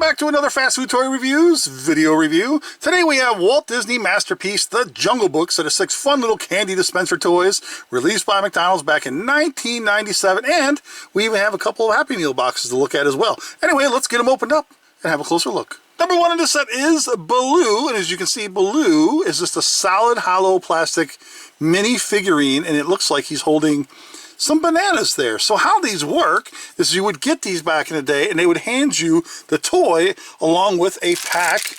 back to another Fast Food Toy Reviews video review. Today we have Walt Disney masterpiece, The Jungle Book, set of 6 fun little candy dispenser toys released by McDonald's back in 1997, and we even have a couple of Happy Meal boxes to look at as well. Anyway, let's get them opened up and have a closer look. Number 1 in this set is Belalue, and as you can see, Belalue is just a solid hollow plastic mini figurine, and it looks like he's holding some bananas there. So how these work is you would get these back in the day and they would hand you the toy along with a pack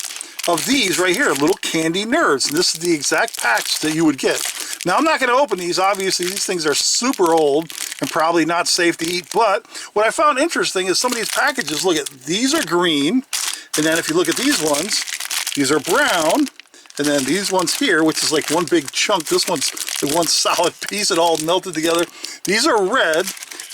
of these right here, little candy nerds. And this is the exact packs that you would get. Now I'm not going to open these. Obviously these things are super old and probably not safe to eat, but what I found interesting is some of these packages, look at, these are green, and then if you look at these ones, these are brown. And then these ones here, which is like one big chunk. This one's the one solid piece, it all melted together. These are red,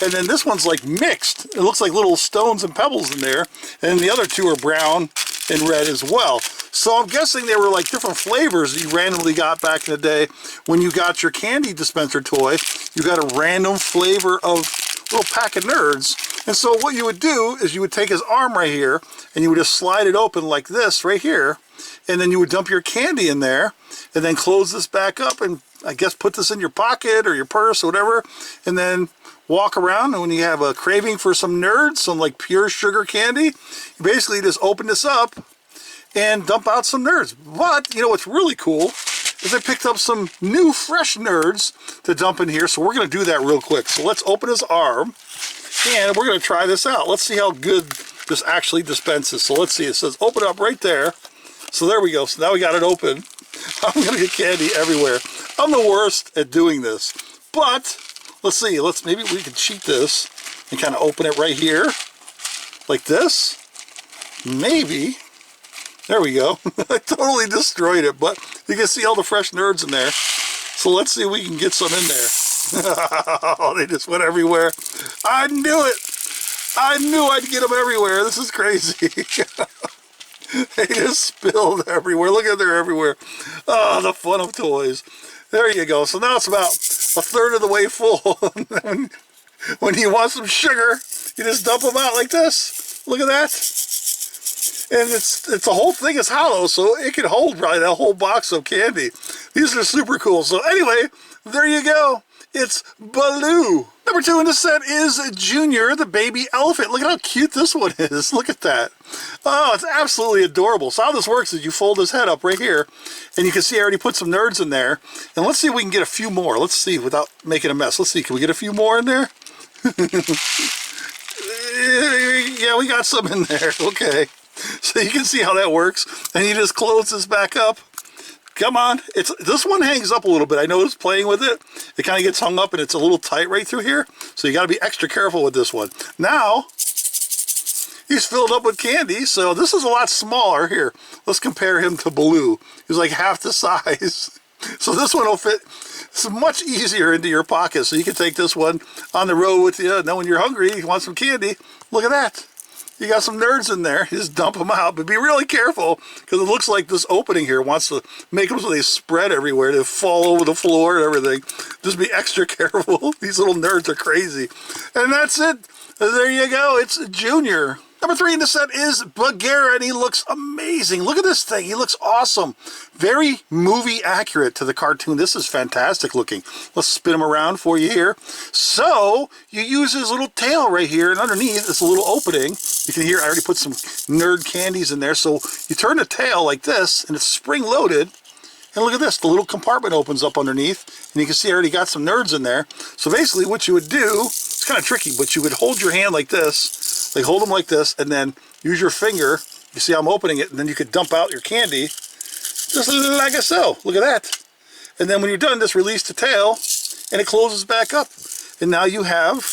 and then this one's like mixed. It looks like little stones and pebbles in there. And the other two are brown and red as well. So I'm guessing they were like different flavors that you randomly got back in the day. When you got your candy dispenser toy, you got a random flavor of little pack of nerds. And so what you would do is you would take his arm right here, and you would just slide it open like this right here. And then you would dump your candy in there and then close this back up and I guess put this in your pocket or your purse or whatever, and then walk around. And when you have a craving for some nerds, some like pure sugar candy, you basically just open this up and dump out some nerds. But you know what's really cool is I picked up some new fresh nerds to dump in here, so we're going to do that real quick. So let's open his arm and we're going to try this out. Let's see how good this actually dispenses. So let's see, it says open up right there. So there we go. So now we got it open. I'm going to get candy everywhere. I'm the worst at doing this. But let's see. Maybe we can cheat this and kind of open it right here. Like this. Maybe. There we go. I totally destroyed it. But you can see all the fresh nerds in there. So let's see if we can get some in there. Oh, they just went everywhere. I knew it. I knew I'd get them everywhere. This is crazy. They just spilled everywhere. Look at they're everywhere. Oh, the fun of toys. There you go. So now it's about a third of the way full. When you want some sugar, you just dump them out like this. Look at that. And it's the whole thing is hollow, so it can hold probably that whole box of candy. These are super cool. So anyway, there you go. It's Belalue. Number 2 in the set is Junior, the baby elephant. Look at how cute this one is. Look at that. Oh, it's absolutely adorable. So how this works is you fold his head up right here, and you can see I already put some nerds in there. And let's see if we can get a few more. Let's see without making a mess. Let's see, can we get a few more in there? Yeah, we got some in there. Okay. So you can see how that works. And you just close this back up. Come on. This one hangs up a little bit. I noticed playing with it. It kind of gets hung up and it's a little tight right through here. So you got to be extra careful with this one. Now, he's filled up with candy. So this is a lot smaller. Here, let's compare him to Belalue. He's like half the size. So this one will fit. It's much easier into your pocket. So you can take this one on the road with you. And then when you're hungry, you want some candy. Look at that. You got some nerds in there. You just dump them out, but be really careful because it looks like this opening here wants to make them so they spread everywhere. They fall over the floor and everything. Just be extra careful. These little nerds are crazy. And that's it. There you go. It's Junior. Number 3 in the set is Bagheera, and he looks amazing. Look at this thing. He looks awesome. Very movie accurate to the cartoon. This is fantastic looking. Let's spin him around for you here. So you use his little tail right here, and underneath is a little opening. You can hear I already put some nerd candies in there. So you turn the tail like this, and it's spring loaded. And look at this, the little compartment opens up underneath, and you can see I already got some nerds in there. So basically what you would do, it's kind of tricky, but you would hold your hand like this, like hold them like this, and then use your finger. You see I'm opening it, and then you could dump out your candy, just like so. Look at that. And then when you're done, just release the tail, and it closes back up. And now you have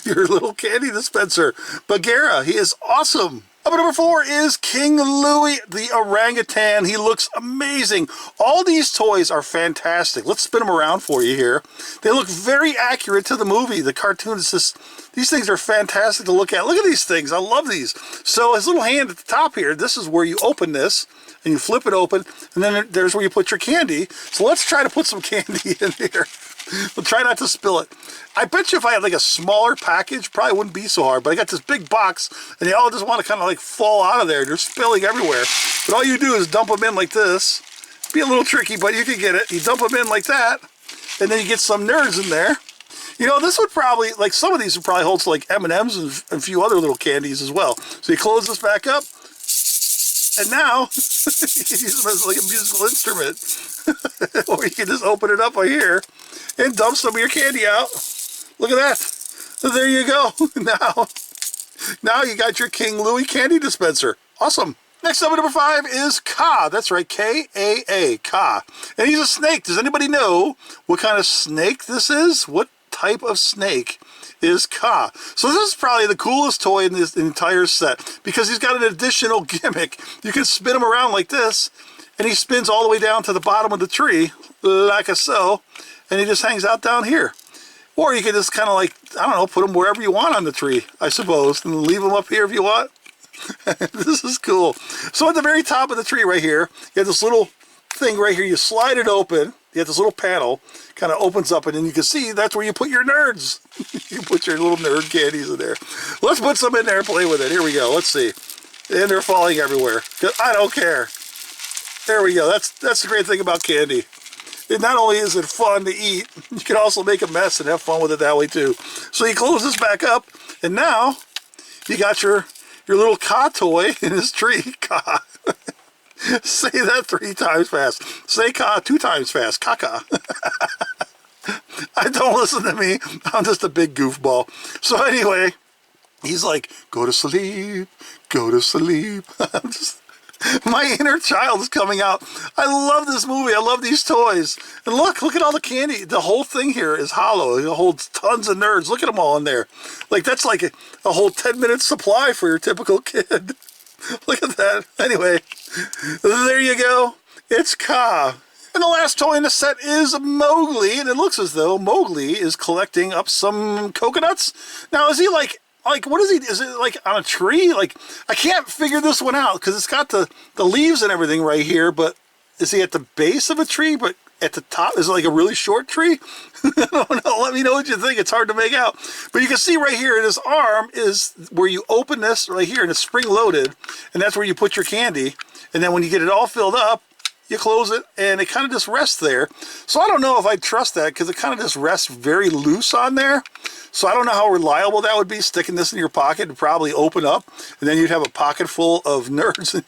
your little candy dispenser. Bagheera, he is awesome. Number 4 is King Louie, the orangutan. He looks amazing. All these toys are fantastic. Let's spin them around for you here. They look very accurate to the movie. The cartoon is just, these things are fantastic to look at. Look at these things. I love these. So his little hand at the top here, this is where you open this and you flip it open, and then there's where you put your candy. So let's try to put some candy in here. But try not to spill it. I bet you if I had like a smaller package, probably wouldn't be so hard. But I got this big box, and they all just want to kind of like fall out of there. They're spilling everywhere. But all you do is dump them in like this. Be a little tricky, but you can get it. You dump them in like that, and then you get some nerds in there. You know, this would probably, like some of these would probably hold to like M&Ms and a few other little candies as well. So you close this back up, and now you can use them as like a musical instrument. Or you can just open it up right here and dump some of your candy out. Look at that. So there you go. Now you got your King Louie candy dispenser. Awesome. Next up at number 5 is Ka. That's right, K-A-A, Ka. And he's a snake. Does anybody know what kind of snake this is? What type of snake is Ka? So this is probably the coolest toy in this entire set because he's got an additional gimmick. You can spin him around like this, and he spins all the way down to the bottom of the tree, like so, and he just hangs out down here. Or you can just kind of like, I don't know, put him wherever you want on the tree, I suppose, and leave him up here if you want. This is cool. So at the very top of the tree right here, you have this little thing right here. You slide it open. You have this little panel, kind of opens up, and then you can see that's where you put your nerds. You put your little nerd candies in there. Let's put some in there and play with it. Here we go. Let's see. And they're falling everywhere. I don't care. There we go. That's the great thing about candy. And not only is it fun to eat, you can also make a mess and have fun with it that way too. So you close this back up, and now you got your little Ka toy in this tree. Ka. Say that 3 times fast. Say Ka 2 times fast. Ka-ka. Don't listen to me. I'm just a big goofball. So anyway, he's like, go to sleep. Go to sleep. My inner child is coming out. I love this movie. I love these toys. And look at all the candy. The whole thing here is hollow. It holds tons of nerds. Look at them all in there. Like, that's like a whole 10-minute supply for your typical kid. Look at that. Anyway, there you go. It's Ka. And the last toy in the set is Mowgli. And it looks as though Mowgli is collecting up some coconuts. Now, is he like what is he? Is it like on a tree? Like, I can't figure this one out because it's got the leaves and everything right here, but is he at the base of a tree, but at the top? Is it like a really short tree? I don't know. Let me know what you think. It's hard to make out. But you can see right here in his arm is where you open this right here, and it's spring loaded, and that's where you put your candy. And then when you get it all filled up, you close it, and it kind of just rests there. So I don't know if I trust that because it kind of just rests very loose on there. So I don't know how reliable that would be, sticking this in your pocket to probably open up, and then you'd have a pocket full of nerds.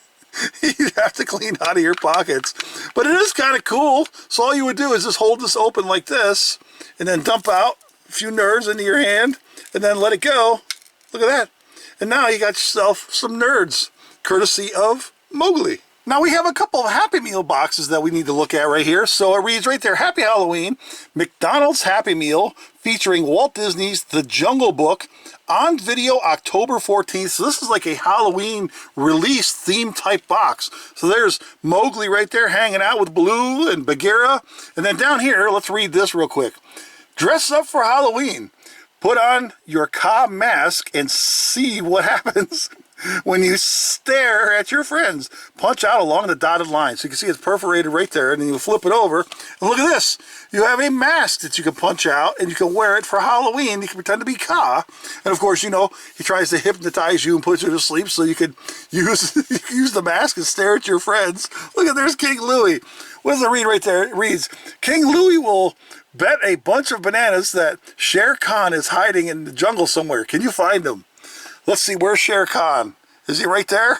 You'd have to clean out of your pockets. But it is kind of cool. So all you would do is just hold this open like this, and then dump out a few nerds into your hand, and then let it go. Look at that. And now you got yourself some nerds, courtesy of Mowgli. Now we have a couple of Happy Meal boxes that we need to look at right here. So it reads right there, Happy Halloween, McDonald's Happy Meal, featuring Walt Disney's The Jungle Book, on video October 14th. So this is like a Halloween release theme type box. So there's Mowgli right there hanging out with Baloo and Bagheera. And then down here, let's read this real quick. Dress up for Halloween. Put on your Ka mask and see what happens when you stare at your friends. Punch out along the dotted line. So you can see it's perforated right there, and then you flip it over. And look at this. You have a mask that you can punch out, and you can wear it for Halloween. You can pretend to be Ka. And of course, you know, he tries to hypnotize you and put you to sleep so you could use the mask and stare at your friends. Look at, there's King Louie. What does it read right there? It reads, King Louie will bet a bunch of bananas that Shere Khan is hiding in the jungle somewhere. Can you find him? Let's see, where's Shere Khan? Is he right there?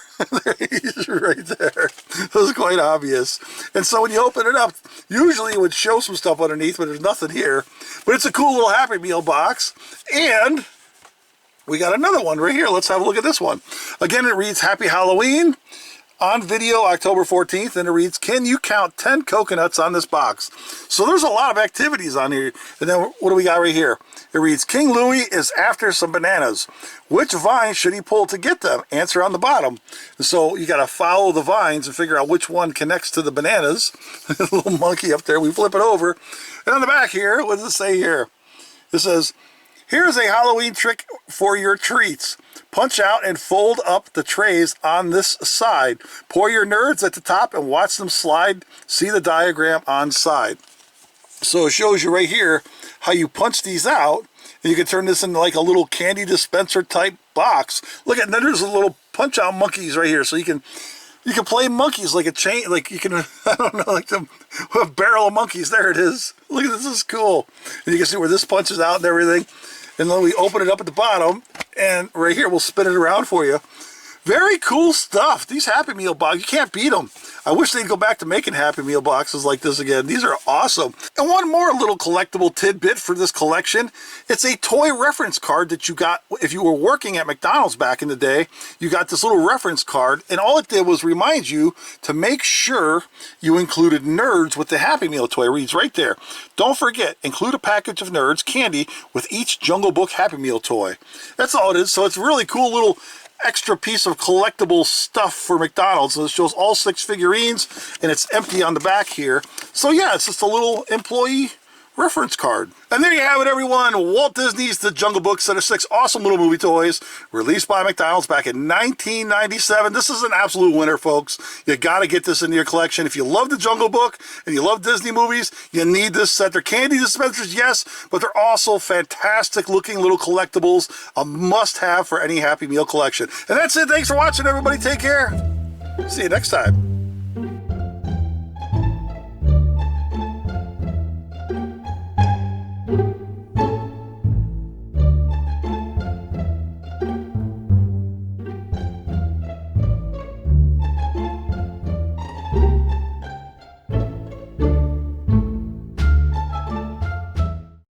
He's right there. That was quite obvious. And so when you open it up, usually it would show some stuff underneath, but there's nothing here. But it's a cool little Happy Meal box. And we got another one right here. Let's have a look at this one. Again, it reads Happy Halloween. On video October 14th, and it reads, can you count 10 coconuts on this box? So there's a lot of activities on here. And then what do we got right here? It reads, King Louie is after some bananas. Which vine should he pull to get them? Answer on the bottom. And so you got to follow the vines and figure out which one connects to the bananas. Little monkey up there. We flip it over. And on the back here, what does it say here? It says, here's a Halloween trick for your treats. Punch out and fold up the trays on this side. Pour your nerds at the top and watch them slide. See the diagram on side. So it shows you right here how you punch these out, and you can turn this into like a little candy dispenser type box. Look at, then there's a little punch out monkeys right here, so you can play monkeys like a chain, like you can, I don't know, like a barrel of monkeys. There it is. Look at this, this is cool. And you can see where this punches out and everything. And then we open it up at the bottom, and right here we'll spin it around for you. Very cool stuff. These Happy Meal boxes, you can't beat them. I wish they'd go back to making Happy Meal boxes like this again. These are awesome. And one more little collectible tidbit for this collection. It's a toy reference card that you got if you were working at McDonald's back in the day. You got this little reference card, and all it did was remind you to make sure you included Nerds with the Happy Meal toy. It reads right there. Don't forget, include a package of Nerds candy with each Jungle Book Happy Meal toy. That's all it is. So it's a really cool little extra piece of collectible stuff for McDonald's. So it shows all 6 figurines, and it's empty on the back here. So yeah, it's just a little employee reference card. And there you have it, everyone. Walt Disney's The Jungle Book, set of 6 awesome little movie toys released by McDonald's back in 1997. This is an absolute winner, folks. You got to get this into your collection. If you love The Jungle Book and you love Disney movies, you need this set. They're candy dispensers, yes, but they're also fantastic looking little collectibles. A must-have for any Happy Meal collection. And that's it. Thanks for watching, everybody. Take care. See you next time.